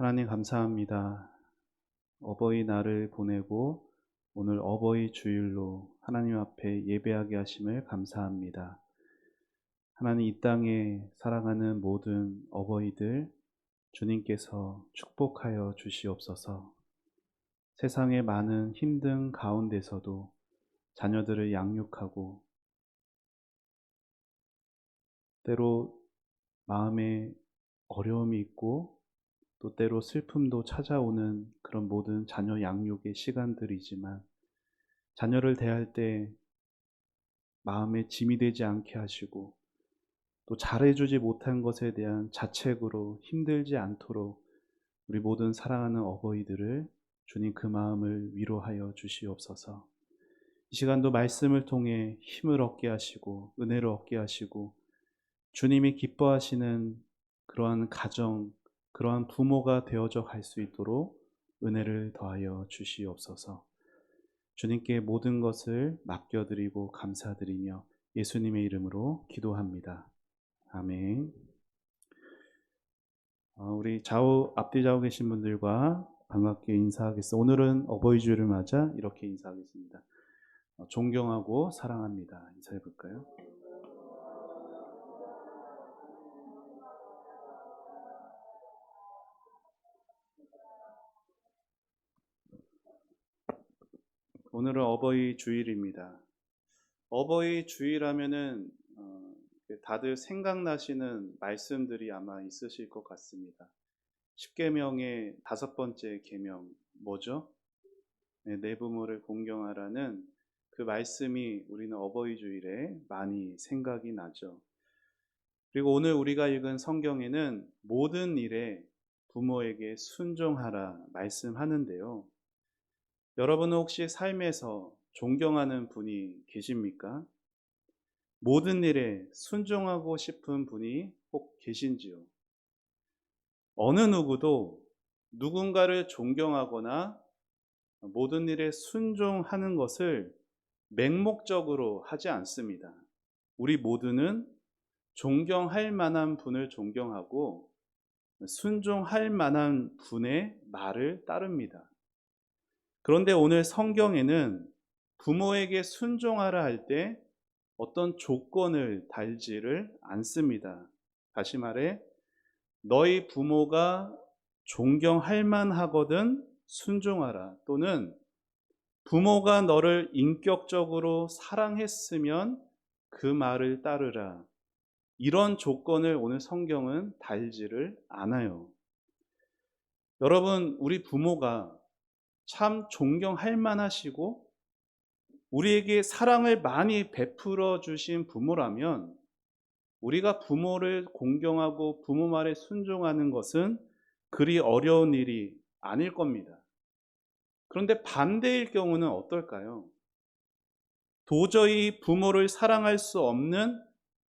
하나님 감사합니다. 어버이날을 보내고 오늘 어버이 주일로 하나님 앞에 예배하게 하심을 감사합니다. 하나님, 이 땅에 사랑하는 모든 어버이들 주님께서 축복하여 주시옵소서. 세상의 많은 힘든 가운데서도 자녀들을 양육하고 때로 마음에 어려움이 있고 또 때로 슬픔도 찾아오는 그런 모든 자녀 양육의 시간들이지만, 자녀를 대할 때 마음에 짐이 되지 않게 하시고 또 잘해주지 못한 것에 대한 자책으로 힘들지 않도록 우리 모든 사랑하는 어버이들을 주님 그 마음을 위로하여 주시옵소서. 이 시간도 말씀을 통해 힘을 얻게 하시고 은혜를 얻게 하시고 주님이 기뻐하시는 그러한 가정, 그러한 부모가 되어져 갈 수 있도록 은혜를 더하여 주시옵소서. 주님께 모든 것을 맡겨드리고 감사드리며 예수님의 이름으로 기도합니다. 아멘. 우리 앞뒤 좌우 계신 분들과 반갑게 인사하겠습니다. 오늘은 어버이 주일을 맞아 이렇게 인사하겠습니다. 존경하고 사랑합니다. 인사해 볼까요? 오늘은 어버이 주일입니다. 어버이 주일하면은 다들 생각나시는 말씀들이 아마 있으실 것 같습니다. 10계명의 5번째 계명 뭐죠? 네, 내 부모를 공경하라는 그 말씀이 우리는 어버이 주일에 많이 생각이 나죠. 그리고 오늘 우리가 읽은 성경에는 모든 일에 부모에게 순종하라 말씀하는데요. 여러분은 혹시 삶에서 존경하는 분이 계십니까? 모든 일에 순종하고 싶은 분이 혹 계신지요? 어느 누구도 누군가를 존경하거나 모든 일에 순종하는 것을 맹목적으로 하지 않습니다. 우리 모두는 존경할 만한 분을 존경하고 순종할 만한 분의 말을 따릅니다. 그런데 오늘 성경에는 부모에게 순종하라 할 때 어떤 조건을 달지를 않습니다. 다시 말해, 너희 부모가 존경할 만하거든 순종하라, 또는 부모가 너를 인격적으로 사랑했으면 그 말을 따르라, 이런 조건을 오늘 성경은 달지를 않아요. 여러분, 우리 부모가 참 존경할 만하시고 우리에게 사랑을 많이 베풀어 주신 부모라면 우리가 부모를 공경하고 부모 말에 순종하는 것은 그리 어려운 일이 아닐 겁니다. 그런데 반대일 경우는 어떨까요? 도저히 부모를 사랑할 수 없는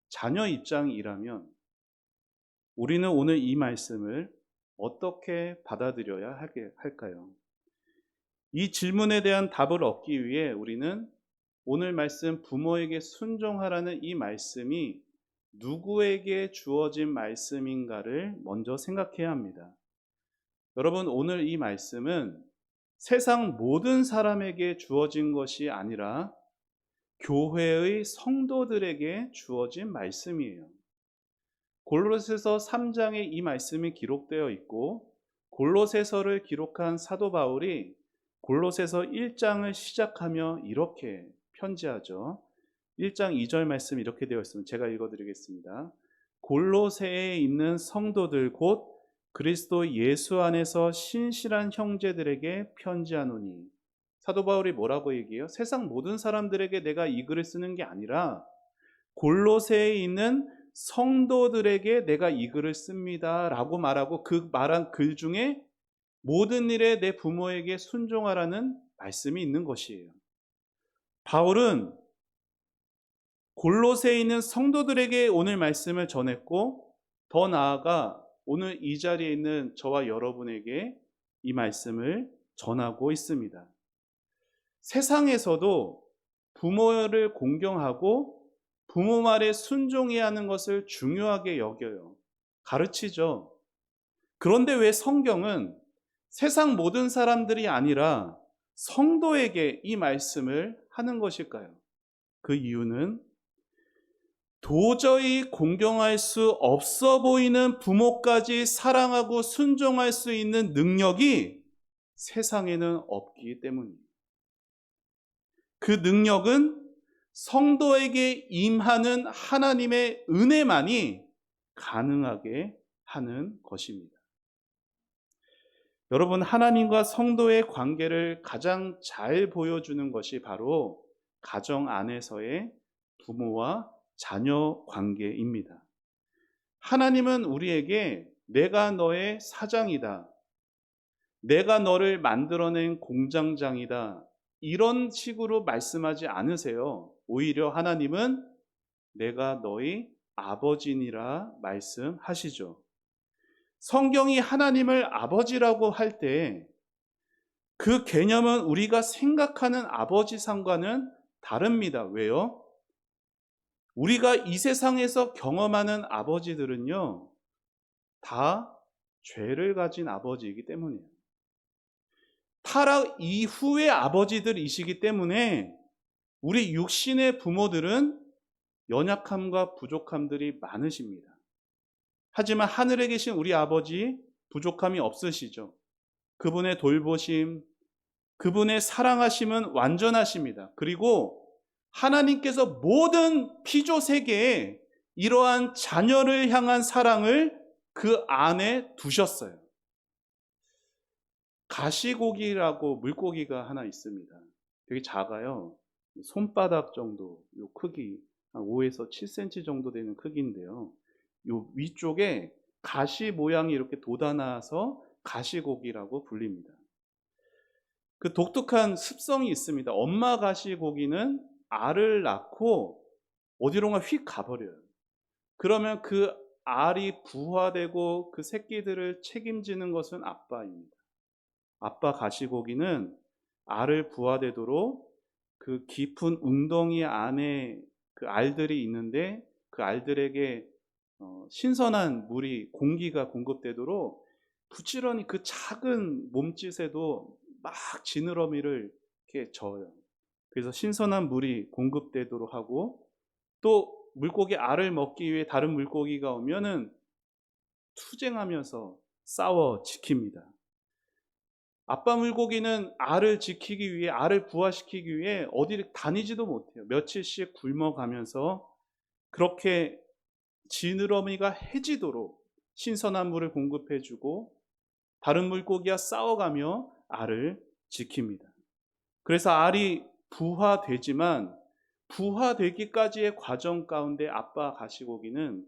자녀 입장이라면 우리는 오늘 이 말씀을 어떻게 받아들여야 할까요? 이 질문에 대한 답을 얻기 위해 우리는 오늘 말씀 부모에게 순종하라는 이 말씀이 누구에게 주어진 말씀인가를 먼저 생각해야 합니다. 여러분, 오늘 이 말씀은 세상 모든 사람에게 주어진 것이 아니라 교회의 성도들에게 주어진 말씀이에요. 골로새서 3장에 이 말씀이 기록되어 있고, 골로새서를 기록한 사도 바울이 골로새서 1장을 시작하며 이렇게 편지하죠. 1장 2절 말씀 이렇게 되어 있습니다. 제가 읽어드리겠습니다. 골로새에 있는 성도들 곧 그리스도 예수 안에서 신실한 형제들에게 편지하노니. 사도 바울이 뭐라고 얘기해요? 세상 모든 사람들에게 내가 이 글을 쓰는 게 아니라 골로새에 있는 성도들에게 내가 이 글을 씁니다 라고 말하고, 그 말한 글 중에 모든 일에 내 부모에게 순종하라는 말씀이 있는 것이에요. 바울은 골로새에 있는 성도들에게 오늘 말씀을 전했고, 더 나아가 오늘 이 자리에 있는 저와 여러분에게 이 말씀을 전하고 있습니다. 세상에서도 부모를 공경하고 부모 말에 순종해야 하는 것을 중요하게 여겨요. 가르치죠. 그런데 왜 성경은 세상 모든 사람들이 아니라 성도에게 이 말씀을 하는 것일까요? 그 이유는 도저히 공경할 수 없어 보이는 부모까지 사랑하고 순종할 수 있는 능력이 세상에는 없기 때문입니다. 그 능력은 성도에게 임하는 하나님의 은혜만이 가능하게 하는 것입니다. 여러분, 하나님과 성도의 관계를 가장 잘 보여주는 것이 바로 가정 안에서의 부모와 자녀 관계입니다. 하나님은 우리에게 내가 너의 사장이다, 내가 너를 만들어낸 공장장이다, 이런 식으로 말씀하지 않으세요. 오히려 하나님은 내가 너의 아버지니라 말씀하시죠. 성경이 하나님을 아버지라고 할 때 그 개념은 우리가 생각하는 아버지상과는 다릅니다. 왜요? 우리가 이 세상에서 경험하는 아버지들은요, 다 죄를 가진 아버지이기 때문이에요. 타락 이후의 아버지들이시기 때문에 우리 육신의 부모들은 연약함과 부족함들이 많으십니다. 하지만 하늘에 계신 우리 아버지 부족함이 없으시죠. 그분의 돌보심, 그분의 사랑하심은 완전하십니다. 그리고 하나님께서 모든 피조 세계에 이러한 자녀를 향한 사랑을 그 안에 두셨어요. 가시고기라고 물고기가 하나 있습니다. 되게 작아요. 손바닥 정도 요 크기, 한 5에서 7cm 정도 되는 크기인데요. 요 위쪽에 가시 모양이 이렇게 돋아나서 가시고기라고 불립니다. 그 독특한 습성이 있습니다. 엄마 가시고기는 알을 낳고 어디론가 휙 가버려요. 그러면 그 알이 부화되고 그 새끼들을 책임지는 것은 아빠입니다. 아빠 가시고기는 알을 부화되도록 그 깊은 웅덩이 안에 그 알들이 있는데 그 알들에게 신선한 물이, 공기가 공급되도록 부지런히 그 작은 몸짓에도 막 지느러미를 이렇게 저어요. 그래서 신선한 물이 공급되도록 하고, 또 물고기 알을 먹기 위해 다른 물고기가 오면은 투쟁하면서 싸워 지킵니다. 아빠 물고기는 알을 지키기 위해, 알을 부화시키기 위해 어디를 다니지도 못해요. 며칠씩 굶어가면서 그렇게 지느러미가 해지도록 신선한 물을 공급해주고 다른 물고기와 싸워가며 알을 지킵니다. 그래서 알이 부화되지만 부화되기까지의 과정 가운데 아빠 가시고기는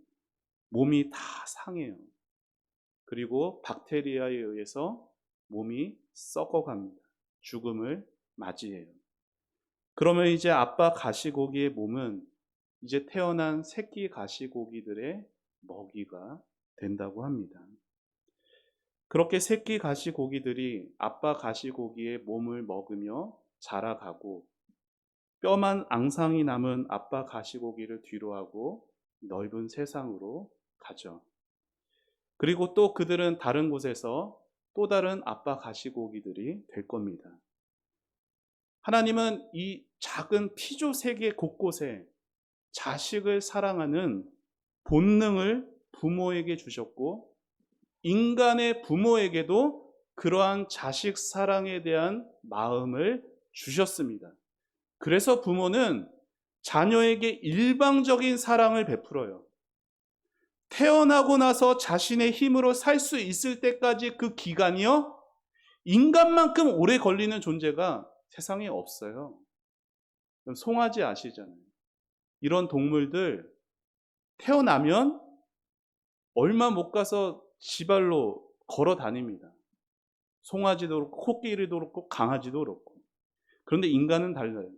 몸이 다 상해요. 그리고 박테리아에 의해서 몸이 썩어갑니다. 죽음을 맞이해요. 그러면 이제 아빠 가시고기의 몸은 이제 태어난 새끼 가시고기들의 먹이가 된다고 합니다. 그렇게 새끼 가시고기들이 아빠 가시고기의 몸을 먹으며 자라가고 뼈만 앙상이 남은 아빠 가시고기를 뒤로하고 넓은 세상으로 가죠. 그리고 또 그들은 다른 곳에서 또 다른 아빠 가시고기들이 될 겁니다. 하나님은 이 작은 피조 세계 곳곳에 자식을 사랑하는 본능을 부모에게 주셨고, 인간의 부모에게도 그러한 자식 사랑에 대한 마음을 주셨습니다. 그래서 부모는 자녀에게 일방적인 사랑을 베풀어요. 태어나고 나서 자신의 힘으로 살 수 있을 때까지 그 기간이요, 인간만큼 오래 걸리는 존재가 세상에 없어요. 송아지 아시잖아요. 이런 동물들 태어나면 얼마 못 가서 지발로 걸어 다닙니다. 송아지도 그렇고 코끼리도 그렇고 강아지도 그렇고. 그런데 인간은 달라요.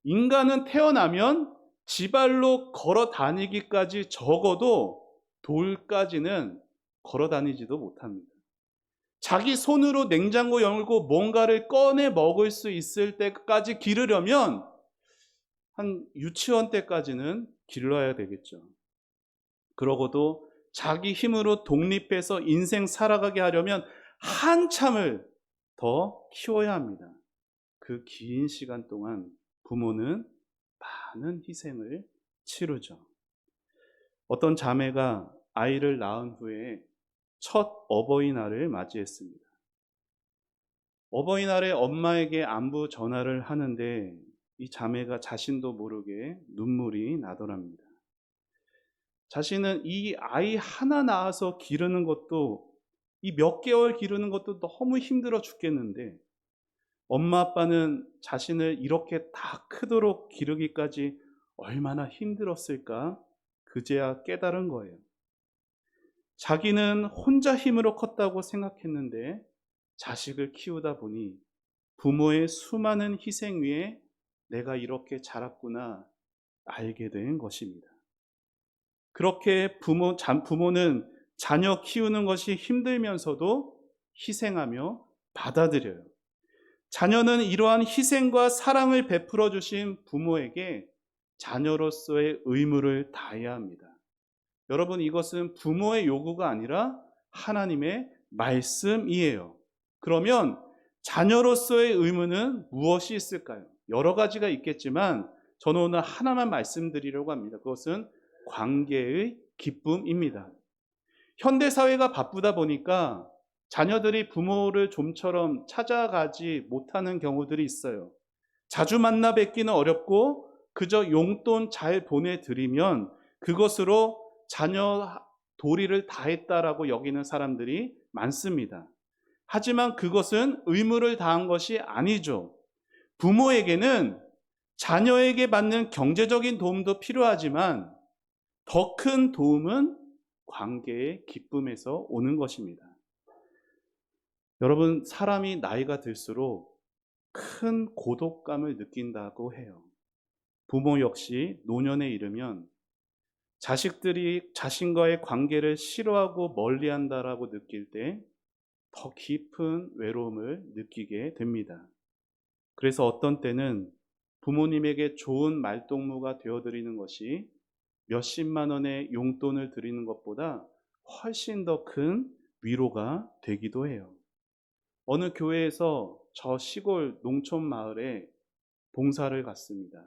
인간은 태어나면 지발로 걸어 다니기까지 적어도 돌까지는 걸어 다니지도 못합니다. 자기 손으로 냉장고 열고 뭔가를 꺼내 먹을 수 있을 때까지 기르려면 한 유치원 때까지는 길러야 되겠죠. 그러고도 자기 힘으로 독립해서 인생 살아가게 하려면 한참을 더 키워야 합니다. 그 긴 시간 동안 부모는 많은 희생을 치르죠. 어떤 자매가 아이를 낳은 후에 첫 어버이날을 맞이했습니다. 어버이날에 엄마에게 안부 전화를 하는데 이 자매가 자신도 모르게 눈물이 나더랍니다. 자신은 이 아이 하나 낳아서 기르는 것도, 이 몇 개월 기르는 것도 너무 힘들어 죽겠는데 엄마 아빠는 자신을 이렇게 다 크도록 기르기까지 얼마나 힘들었을까 그제야 깨달은 거예요. 자기는 혼자 힘으로 컸다고 생각했는데 자식을 키우다 보니 부모의 수많은 희생 위에 내가 이렇게 자랐구나 알게 된 것입니다. 그렇게 부모는 자녀 키우는 것이 힘들면서도 희생하며 받아들여요. 자녀는 이러한 희생과 사랑을 베풀어 주신 부모에게 자녀로서의 의무를 다해야 합니다. 여러분, 이것은 부모의 요구가 아니라 하나님의 말씀이에요. 그러면 자녀로서의 의무는 무엇이 있을까요? 여러 가지가 있겠지만 저는 오늘 하나만 말씀드리려고 합니다. 그것은 관계의 기쁨입니다. 현대사회가 바쁘다 보니까 자녀들이 부모를 좀처럼 찾아가지 못하는 경우들이 있어요. 자주 만나 뵙기는 어렵고 그저 용돈 잘 보내드리면 그것으로 자녀 도리를 다했다라고 여기는 사람들이 많습니다. 하지만 그것은 의무를 다한 것이 아니죠. 부모에게는 자녀에게 받는 경제적인 도움도 필요하지만 더 큰 도움은 관계의 기쁨에서 오는 것입니다. 여러분, 사람이 나이가 들수록 큰 고독감을 느낀다고 해요. 부모 역시 노년에 이르면 자식들이 자신과의 관계를 싫어하고 멀리한다라고 느낄 때 더 깊은 외로움을 느끼게 됩니다. 그래서 어떤 때는 부모님에게 좋은 말동무가 되어드리는 것이 몇십만 원의 용돈을 드리는 것보다 훨씬 더 큰 위로가 되기도 해요. 어느 교회에서 저 시골 농촌 마을에 봉사를 갔습니다.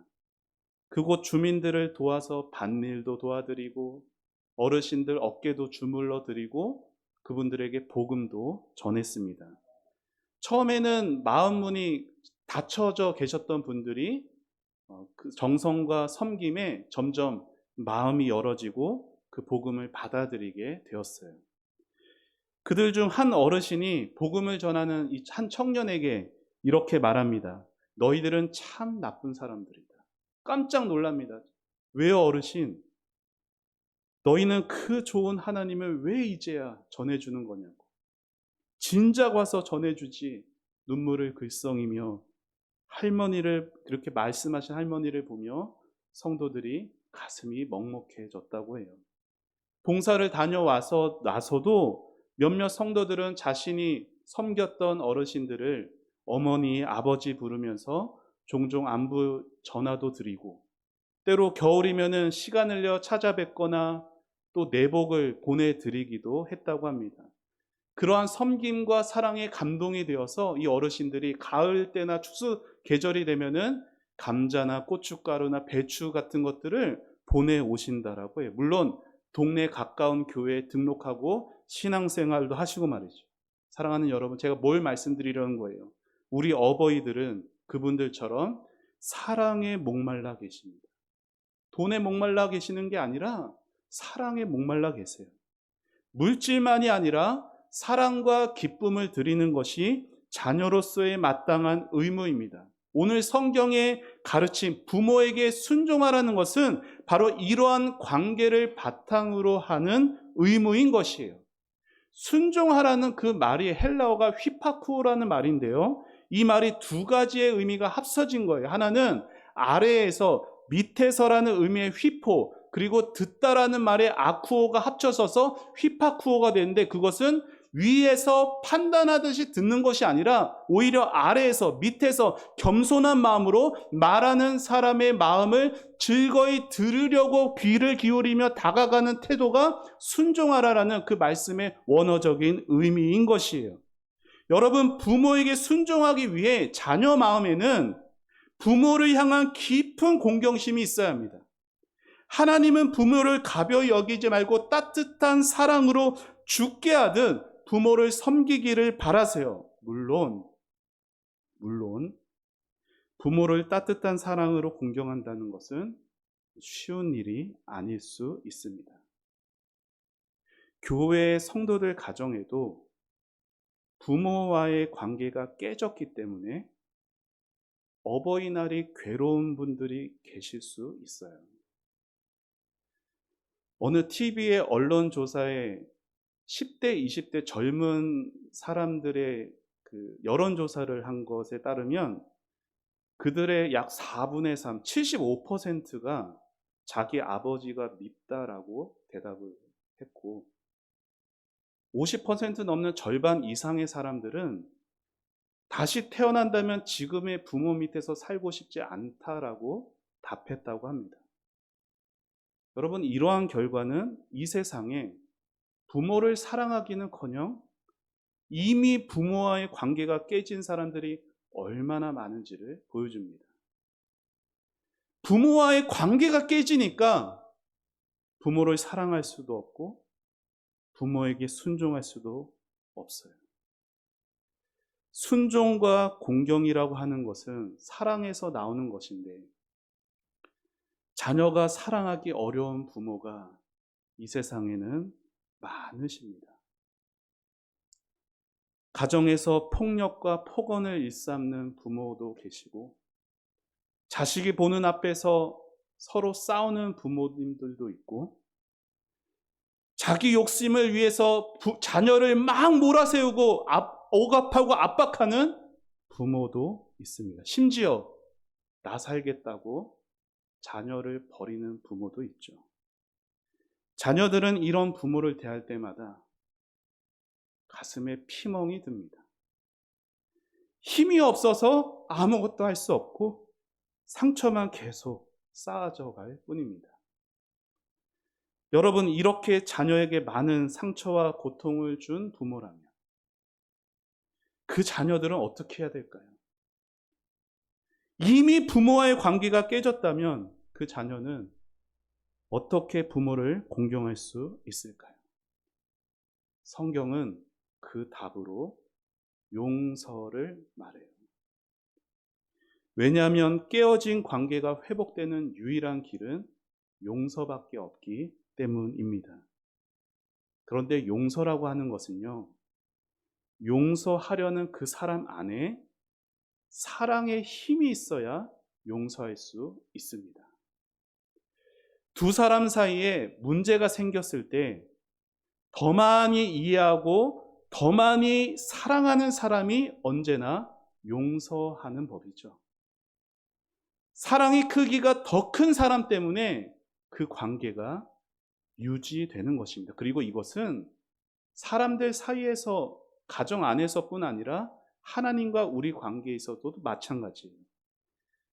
그곳 주민들을 도와서 밭일도 도와드리고 어르신들 어깨도 주물러 드리고 그분들에게 복음도 전했습니다. 처음에는 마음 문이 닫혀져 계셨던 분들이 그 정성과 섬김에 점점 마음이 열어지고 그 복음을 받아들이게 되었어요. 그들 중 한 어르신이 복음을 전하는 이 한 청년에게 이렇게 말합니다. 너희들은 참 나쁜 사람들이다. 깜짝 놀랍니다. 왜요, 어르신? 너희는 그 좋은 하나님을 왜 이제야 전해주는 거냐고. 진작 와서 전해주지. 눈물을 글썽이며 할머니를, 그렇게 말씀하신 할머니를 보며 성도들이 가슴이 먹먹해졌다고 해요. 봉사를 다녀와서 나서도 몇몇 성도들은 자신이 섬겼던 어르신들을 어머니, 아버지 부르면서 종종 안부 전화도 드리고 때로 겨울이면은 시간을 내 찾아뵙거나 또 내복을 보내드리기도 했다고 합니다. 그러한 섬김과 사랑에 감동이 되어서 이 어르신들이 가을 때나 추수 계절이 되면은 감자나 고춧가루나 배추 같은 것들을 보내오신다라고 해요. 물론 동네 가까운 교회에 등록하고 신앙생활도 하시고 말이죠. 사랑하는 여러분, 제가 뭘 말씀드리려는 거예요? 우리 어버이들은 그분들처럼 사랑에 목말라 계십니다. 돈에 목말라 계시는 게 아니라 사랑에 목말라 계세요. 물질만이 아니라 사랑과 기쁨을 드리는 것이 자녀로서의 마땅한 의무입니다. 오늘 성경의 가르침, 부모에게 순종하라는 것은 바로 이러한 관계를 바탕으로 하는 의무인 것이에요. 순종하라는 그 말이 헬라어가 휘파쿠오라는 말인데요. 이 말이 두 가지의 의미가 합쳐진 거예요. 하나는 아래에서 밑에서라는 의미의 휘포, 그리고 듣다라는 말의 아쿠오가 합쳐져서 휘파쿠오가 되는데 그것은 위에서 판단하듯이 듣는 것이 아니라 오히려 아래에서 밑에서 겸손한 마음으로 말하는 사람의 마음을 즐거이 들으려고 귀를 기울이며 다가가는 태도가 순종하라라는 그 말씀의 원어적인 의미인 것이에요. 여러분, 부모에게 순종하기 위해 자녀 마음에는 부모를 향한 깊은 공경심이 있어야 합니다. 하나님은 부모를 가벼이 여기지 말고 따뜻한 사랑으로 죽게 하듯 부모를 섬기기를 바라세요. 물론 부모를 따뜻한 사랑으로 공경한다는 것은 쉬운 일이 아닐 수 있습니다. 교회의 성도들 가정에도 부모와의 관계가 깨졌기 때문에 어버이날이 괴로운 분들이 계실 수 있어요. 어느 TV의 언론조사에 10대, 20대 젊은 사람들의 그 여론조사를 한 것에 따르면 그들의 약 4분의 3, 75%가 자기 아버지가 밉다라고 대답을 했고 50% 넘는 절반 이상의 사람들은 다시 태어난다면 지금의 부모 밑에서 살고 싶지 않다라고 답했다고 합니다. 여러분, 이러한 결과는 이 세상에 부모를 사랑하기는커녕 이미 부모와의 관계가 깨진 사람들이 얼마나 많은지를 보여줍니다. 부모와의 관계가 깨지니까 부모를 사랑할 수도 없고 부모에게 순종할 수도 없어요. 순종과 공경이라고 하는 것은 사랑에서 나오는 것인데 자녀가 사랑하기 어려운 부모가 이 세상에는 많으십니다. 가정에서 폭력과 폭언을 일삼는 부모도 계시고 자식이 보는 앞에서 서로 싸우는 부모님들도 있고 자기 욕심을 위해서 자녀를 막 몰아세우고 억압하고 압박하는 부모도 있습니다. 심지어 나 살겠다고 자녀를 버리는 부모도 있죠. 자녀들은 이런 부모를 대할 때마다 가슴에 피멍이 듭니다. 힘이 없어서 아무것도 할 수 없고 상처만 계속 쌓아져 갈 뿐입니다. 여러분, 이렇게 자녀에게 많은 상처와 고통을 준 부모라면 그 자녀들은 어떻게 해야 될까요? 이미 부모와의 관계가 깨졌다면 그 자녀는 어떻게 부모를 공경할 수 있을까요? 성경은 그 답으로 용서를 말해요. 왜냐하면 깨어진 관계가 회복되는 유일한 길은 용서밖에 없기 때문입니다. 그런데 용서라고 하는 것은요, 용서하려는 그 사람 안에 사랑의 힘이 있어야 용서할 수 있습니다. 두 사람 사이에 문제가 생겼을 때 더 많이 이해하고 더 많이 사랑하는 사람이 언제나 용서하는 법이죠. 사랑의 크기가 더 큰 사람 때문에 그 관계가 유지되는 것입니다. 그리고 이것은 사람들 사이에서, 가정 안에서뿐 아니라 하나님과 우리 관계에 있어도 마찬가지예요.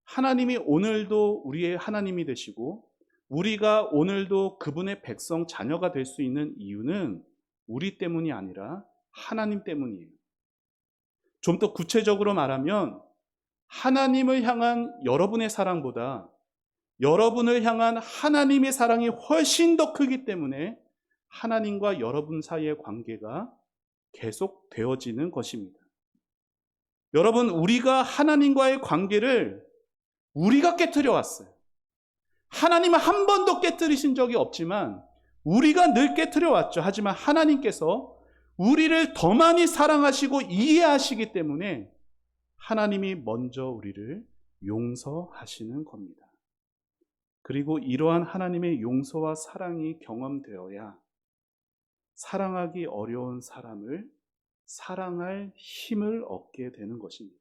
하나님이 오늘도 우리의 하나님이 되시고 우리가 오늘도 그분의 백성, 자녀가 될 수 있는 이유는 우리 때문이 아니라 하나님 때문이에요. 좀 더 구체적으로 말하면 하나님을 향한 여러분의 사랑보다 여러분을 향한 하나님의 사랑이 훨씬 더 크기 때문에 하나님과 여러분 사이의 관계가 계속 되어지는 것입니다. 여러분, 우리가 하나님과의 관계를 우리가 깨트려 왔어요. 하나님은 한 번도 깨트리신 적이 없지만 우리가 늘 깨트려 왔죠. 하지만 하나님께서 우리를 더 많이 사랑하시고 이해하시기 때문에 하나님이 먼저 우리를 용서하시는 겁니다. 그리고 이러한 하나님의 용서와 사랑이 경험되어야 사랑하기 어려운 사람을 사랑할 힘을 얻게 되는 것입니다.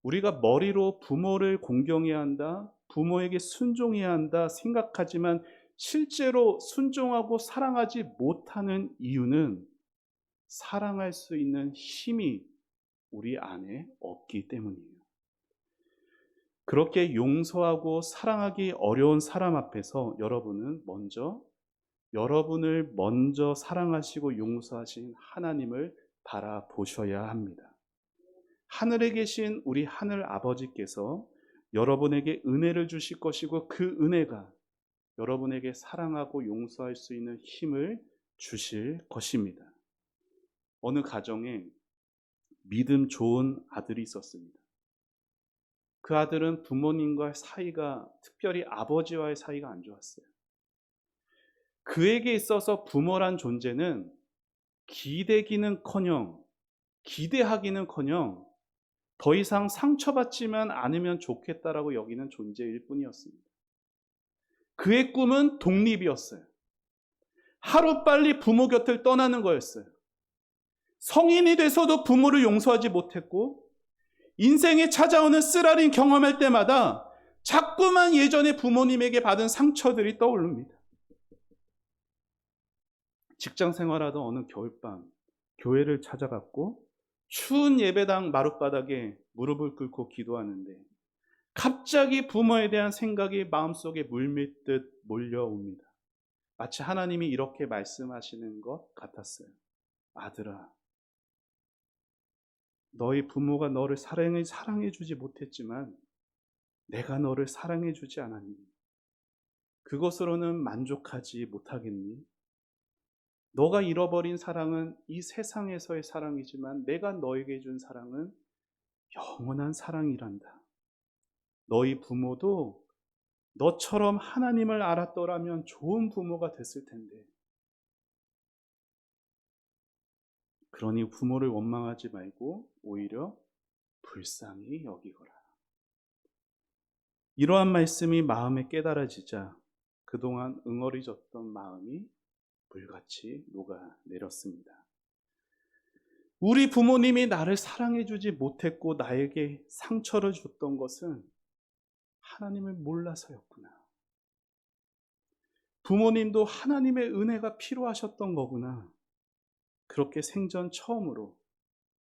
우리가 머리로 부모를 공경해야 한다, 부모에게 순종해야 한다 생각하지만 실제로 순종하고 사랑하지 못하는 이유는 사랑할 수 있는 힘이 우리 안에 없기 때문이에요. 그렇게 용서하고 사랑하기 어려운 사람 앞에서 여러분을 먼저 사랑하시고 용서하신 하나님을 바라보셔야 합니다. 하늘에 계신 우리 하늘 아버지께서 여러분에게 은혜를 주실 것이고, 그 은혜가 여러분에게 사랑하고 용서할 수 있는 힘을 주실 것입니다. 어느 가정에 믿음 좋은 아들이 있었습니다. 그 아들은 부모님과 사이가, 특별히 아버지와의 사이가 안 좋았어요. 그에게 있어서 부모란 존재는 기대하기는커녕 더 이상 상처받지만 않으면 좋겠다라고 여기는 존재일 뿐이었습니다. 그의 꿈은 독립이었어요. 하루빨리 부모 곁을 떠나는 거였어요. 성인이 돼서도 부모를 용서하지 못했고, 인생에 찾아오는 쓰라린 경험할 때마다 자꾸만 예전에 부모님에게 받은 상처들이 떠오릅니다. 직장 생활하던 어느 겨울밤 교회를 찾아갔고 추운 예배당 마룻바닥에 무릎을 꿇고 기도하는데 갑자기 부모에 대한 생각이 마음속에 물밀듯 몰려옵니다. 마치 하나님이 이렇게 말씀하시는 것 같았어요. 아들아, 너희 부모가 너를 사랑해 주지 못했지만 내가 너를 사랑해 주지 않았니? 그것으로는 만족하지 못하겠니? 너가 잃어버린 사랑은 이 세상에서의 사랑이지만 내가 너에게 준 사랑은 영원한 사랑이란다. 너희 부모도 너처럼 하나님을 알았더라면 좋은 부모가 됐을 텐데. 그러니 부모를 원망하지 말고 오히려 불쌍히 여기거라. 이러한 말씀이 마음에 깨달아지자 그동안 응어리졌던 마음이 물같이 녹아내렸습니다. 우리 부모님이 나를 사랑해주지 못했고 나에게 상처를 줬던 것은 하나님을 몰라서였구나. 부모님도 하나님의 은혜가 필요하셨던 거구나. 그렇게 생전 처음으로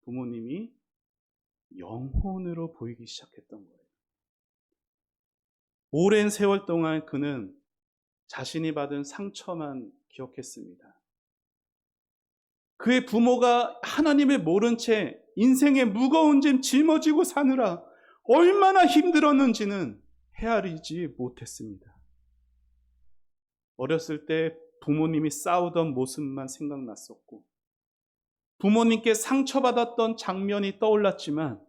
부모님이 영혼으로 보이기 시작했던 거예요. 오랜 세월 동안 그는 자신이 받은 상처만 기억했습니다. 그의 부모가 하나님을 모른 채 인생의 무거운 짐 짊어지고 사느라 얼마나 힘들었는지는 헤아리지 못했습니다. 어렸을 때 부모님이 싸우던 모습만 생각났었고 부모님께 상처받았던 장면이 떠올랐지만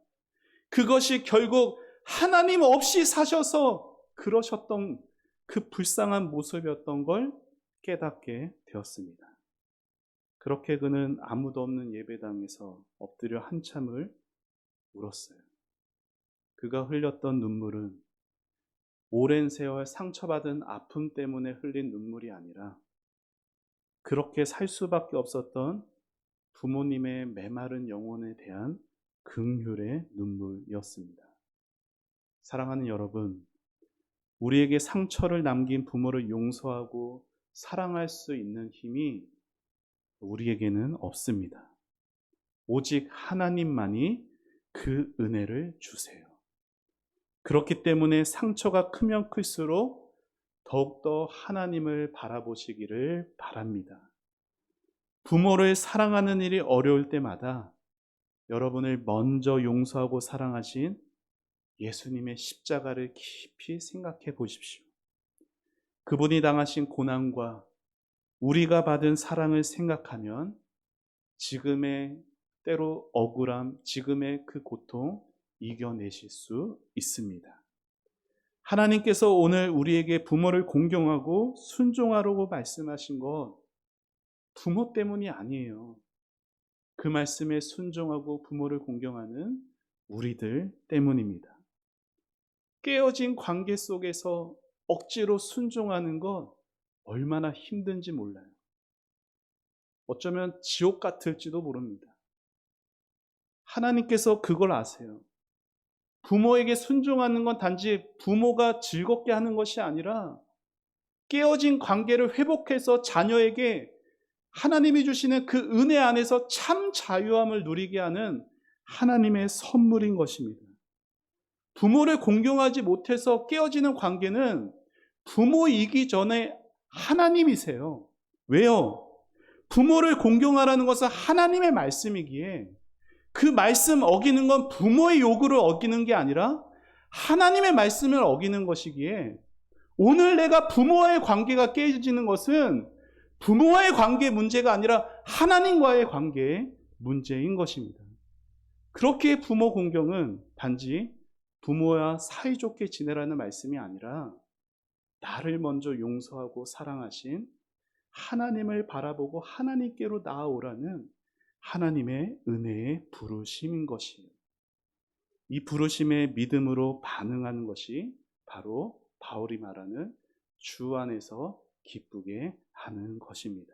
그것이 결국 하나님 없이 사셔서 그러셨던 그 불쌍한 모습이었던 걸 깨닫게 되었습니다. 그렇게 그는 아무도 없는 예배당에서 엎드려 한참을 울었어요. 그가 흘렸던 눈물은 오랜 세월 상처받은 아픔 때문에 흘린 눈물이 아니라 그렇게 살 수밖에 없었던 부모님의 메마른 영혼에 대한 긍휼의 눈물이었습니다. 사랑하는 여러분, 우리에게 상처를 남긴 부모를 용서하고 사랑할 수 있는 힘이 우리에게는 없습니다. 오직 하나님만이 그 은혜를 주세요. 그렇기 때문에 상처가 크면 클수록 더욱더 하나님을 바라보시기를 바랍니다. 부모를 사랑하는 일이 어려울 때마다 여러분을 먼저 용서하고 사랑하신 예수님의 십자가를 깊이 생각해 보십시오. 그분이 당하신 고난과 우리가 받은 사랑을 생각하면 지금의 때로 억울함, 지금의 그 고통 이겨내실 수 있습니다. 하나님께서 오늘 우리에게 부모를 공경하고 순종하라고 말씀하신 것 부모 때문이 아니에요. 그 말씀에 순종하고 부모를 공경하는 우리들 때문입니다. 깨어진 관계 속에서 억지로 순종하는 것 얼마나 힘든지 몰라요. 어쩌면 지옥 같을지도 모릅니다. 하나님께서 그걸 아세요. 부모에게 순종하는 건 단지 부모가 즐겁게 하는 것이 아니라 깨어진 관계를 회복해서 자녀에게 하나님이 주시는 그 은혜 안에서 참 자유함을 누리게 하는 하나님의 선물인 것입니다. 부모를 공경하지 못해서 깨어지는 관계는 부모이기 전에 하나님이세요. 왜요? 부모를 공경하라는 것은 하나님의 말씀이기에 그 말씀 어기는 건 부모의 요구를 어기는 게 아니라 하나님의 말씀을 어기는 것이기에 오늘 내가 부모와의 관계가 깨어지는 것은 부모와의 관계 문제가 아니라 하나님과의 관계의 문제인 것입니다. 그렇게 부모 공경은 단지 부모와 사이좋게 지내라는 말씀이 아니라 나를 먼저 용서하고 사랑하신 하나님을 바라보고 하나님께로 나아오라는 하나님의 은혜의 부르심인 것이에요. 이 부르심에 믿음으로 반응하는 것이 바로 바울이 말하는 주 안에서 기쁘게 하는 것입니다.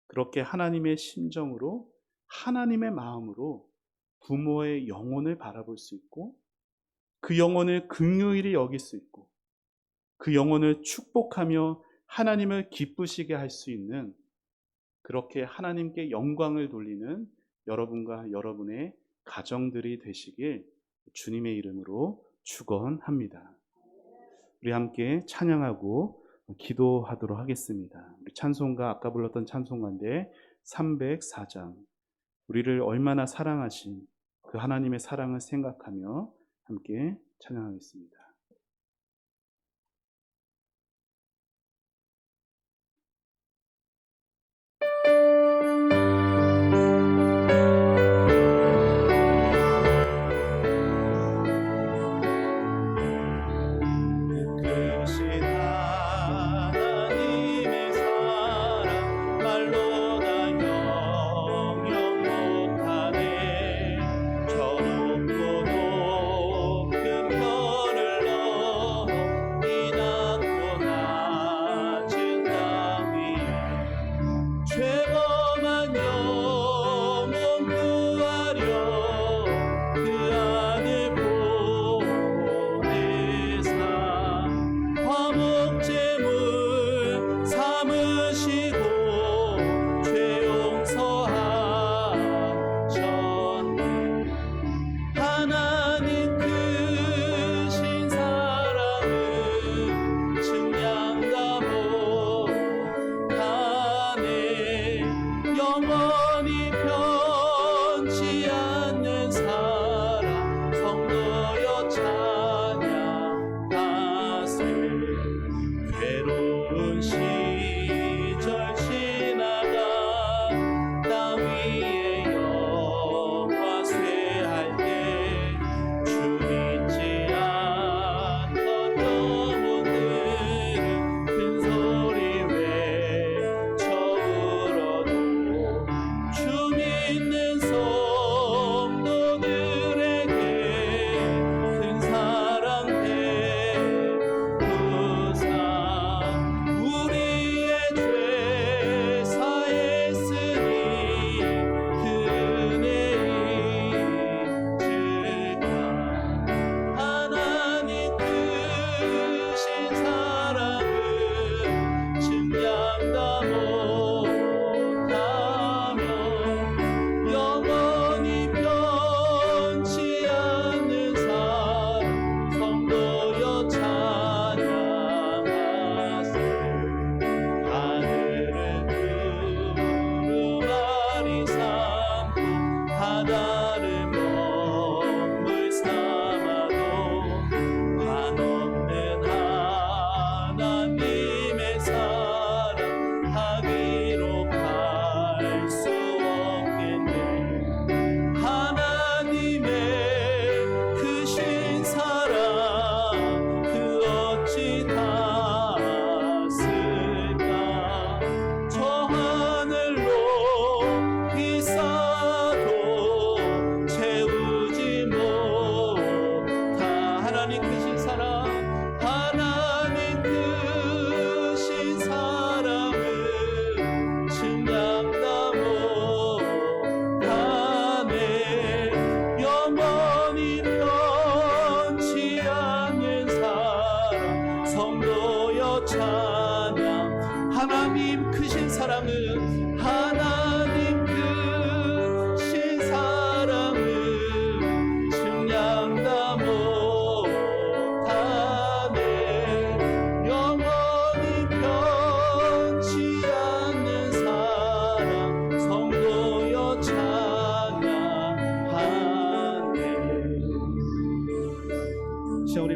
그렇게 하나님의 심정으로 하나님의 마음으로 부모의 영혼을 바라볼 수 있고 그 영혼을 긍휼히 여길 수 있고 그 영혼을 축복하며 하나님을 기쁘시게 할 수 있는 그렇게 하나님께 영광을 돌리는 여러분과 여러분의 가정들이 되시길 주님의 이름으로 축원합니다. 우리 함께 찬양하고 기도하도록 하겠습니다. 우리 찬송가 아까 불렀던 찬송가인데 304장 우리를 얼마나 사랑하신 그 하나님의 사랑을 생각하며 함께 찬양하겠습니다.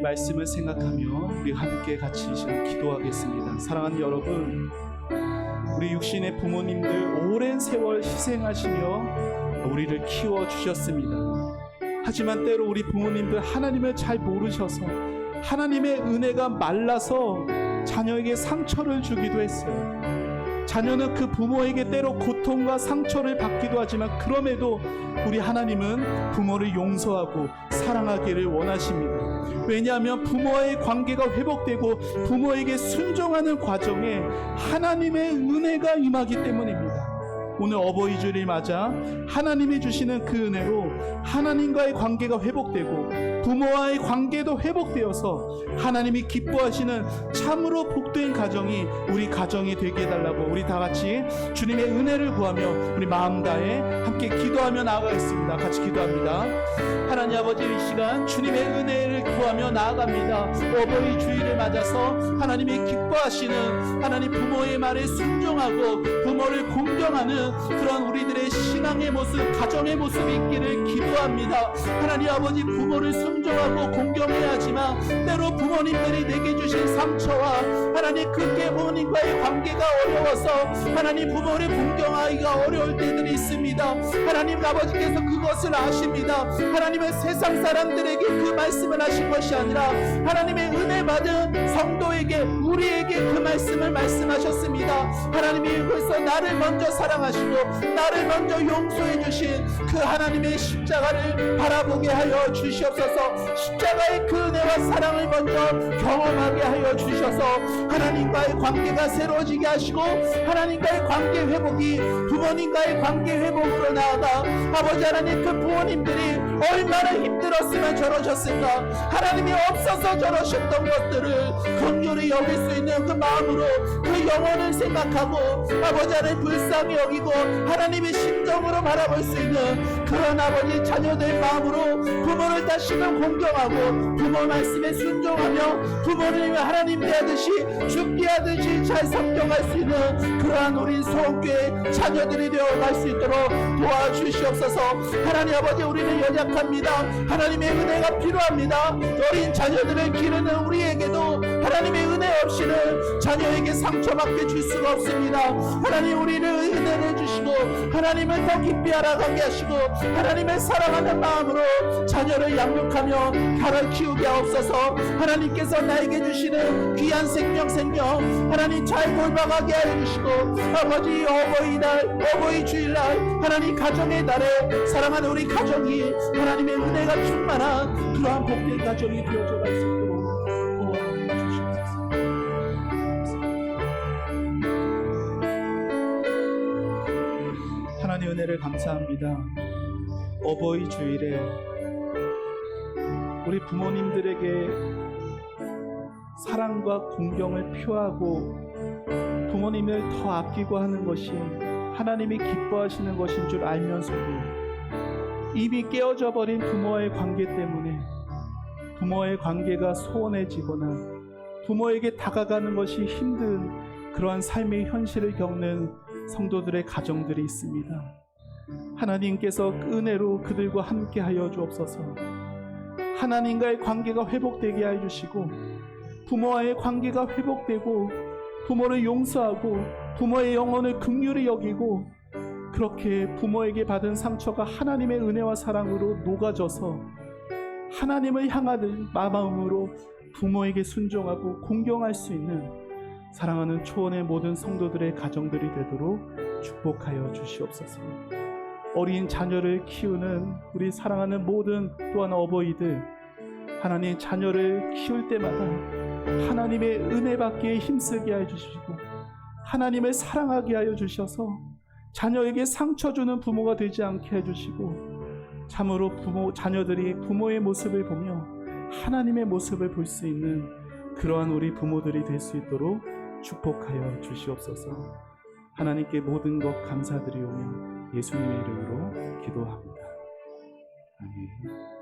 말씀을 생각하며 우리 함께 같이 이 시간 기도하겠습니다. 사랑하는 여러분, 우리 육신의 부모님들 오랜 세월 희생하시며 우리를 키워주셨습니다. 하지만 때로 우리 부모님들 하나님을 잘 모르셔서 하나님의 은혜가 말라서 자녀에게 상처를 주기도 했어요. 자녀는 그 부모에게 때로 고통과 상처를 받기도 하지만 그럼에도 우리 하나님은 부모를 용서하고 사랑하기를 원하십니다. 왜냐하면 부모와의 관계가 회복되고 부모에게 순종하는 과정에 하나님의 은혜가 임하기 때문입니다. 오늘 어버이 주일을 맞아 하나님이 주시는 그 은혜로 하나님과의 관계가 회복되고 부모와의 관계도 회복되어서 하나님이 기뻐하시는 참으로 복된 가정이 우리 가정이 되게 해달라고 우리 다 같이 주님의 은혜를 구하며 우리 마음 다해 함께 기도하며 나아가겠습니다. 같이 기도합니다. 하나님 아버지, 이 시간 주님의 은혜를 구하며 나아갑니다. 어버이 주일을 맞아서 하나님이 기뻐하시는 하나님 부모의 말에 순종하고 부모를 공경하는 그런 우리들의 신앙의 모습, 가정의 모습이 있기를 기도합니다. 하나님 아버지, 부모를 순종하고 공경해야 하지만 때로 부모님들이 내게 주신 상처와 하나님 그 부모님과의 관계가 어려워서 하나님 부모를 공경하기가 어려울 때들이 있습니다. 하나님 아버지께서 그것을 아십니다. 하나님은 세상 사람들에게 그 말씀을 하신 것이 아니라 하나님의 은혜 받은 성도에게, 우리에게 그 말씀을 말씀하셨습니다. 하나님이 그래서 나를 먼저 사랑하시고 나를 먼저 용서해 주신 그 하나님의 십자가를 바라보게 하여 주시옵소서. 십자가의 그 은혜와 사랑을 먼저 경험하게 하여 주셔서 하나님과의 관계가 새로워지게 하시고 하나님과의 관계 회복이 부모님과의 관계 회복으로 나아가 아버지 하나님 그 부모님들이 얼마나 힘들었으면 저러셨을까, 하나님이 없어서 저러셨던 것들을 긍휼히 여길 수 있는 그 마음으로 그 영혼을 생각하고 아버지 하나님 불쌍히 여기고 하나님의 심정으로 바라볼 수 있는 그런 아버지 자녀들 마음으로 부모를 다시금 공경하고 부모 말씀에 순종하며 부모를 하나님 대하듯이 죽게 하듯이 잘 섬겨갈 수 있는 그러한 우리 소원교회 자녀들이 되어갈 수 있도록 도와주시옵소서. 하나님 아버지, 우리는 연약합니다. 하나님의 은혜가 필요합니다. 어린 자녀들을 기르는 우리에게도 하나님의 은혜 없이는 자녀에게 상처받게 줄 수가 없습니다. 하나님, 우리를 은혜를 주시고 하나님을 더 깊이 알아가게 하시고 하나님을 사랑하는 마음으로 자녀를 양육하며 가를 키우게 하옵소서. 하나님께서 나에게 주시는 귀한 생명 하나님 잘 돌봐가게 하여 주시고 아버지, 어버이날, 어버이 주일날 하나님 가정의 날에 사랑하는 우리 가정이 하나님의 은혜가 충만한 그러한 복된 가정이 되어져 갈 수 있도록 도와주시옵소서. 하나님 은혜를 감사합니다. 어버이 주일에 우리 부모님들에게 사랑과 공경을 표하고 부모님을 더 아끼고 하는 것이 하나님이 기뻐하시는 것인 줄 알면서도 이미 깨어져 버린 부모와의 관계 때문에 부모의 관계가 소원해지거나 부모에게 다가가는 것이 힘든 그러한 삶의 현실을 겪는 성도들의 가정들이 있습니다. 하나님께서 은혜로 그들과 함께 하여 주옵소서. 하나님과의 관계가 회복되게 하여 주시고 부모와의 관계가 회복되고 부모를 용서하고 부모의 영혼을 긍휼히 여기고 그렇게 부모에게 받은 상처가 하나님의 은혜와 사랑으로 녹아져서 하나님을 향하는 마음으로 부모에게 순종하고 공경할 수 있는 사랑하는 초원의 모든 성도들의 가정들이 되도록 축복하여 주시옵소서. 어린 자녀를 키우는 우리 사랑하는 모든 또한 어버이들, 하나님 자녀를 키울 때마다 하나님의 은혜 받기에 힘쓰게 하여 주시고 하나님을 사랑하게 하여 주셔서 자녀에게 상처 주는 부모가 되지 않게 해주시고 참으로 자녀들이 부모의 모습을 보며 하나님의 모습을 볼 수 있는 그러한 우리 부모들이 될 수 있도록 축복하여 주시옵소서. 하나님께 모든 것 감사드리오며 예수님의 이름으로 기도합니다. 아멘.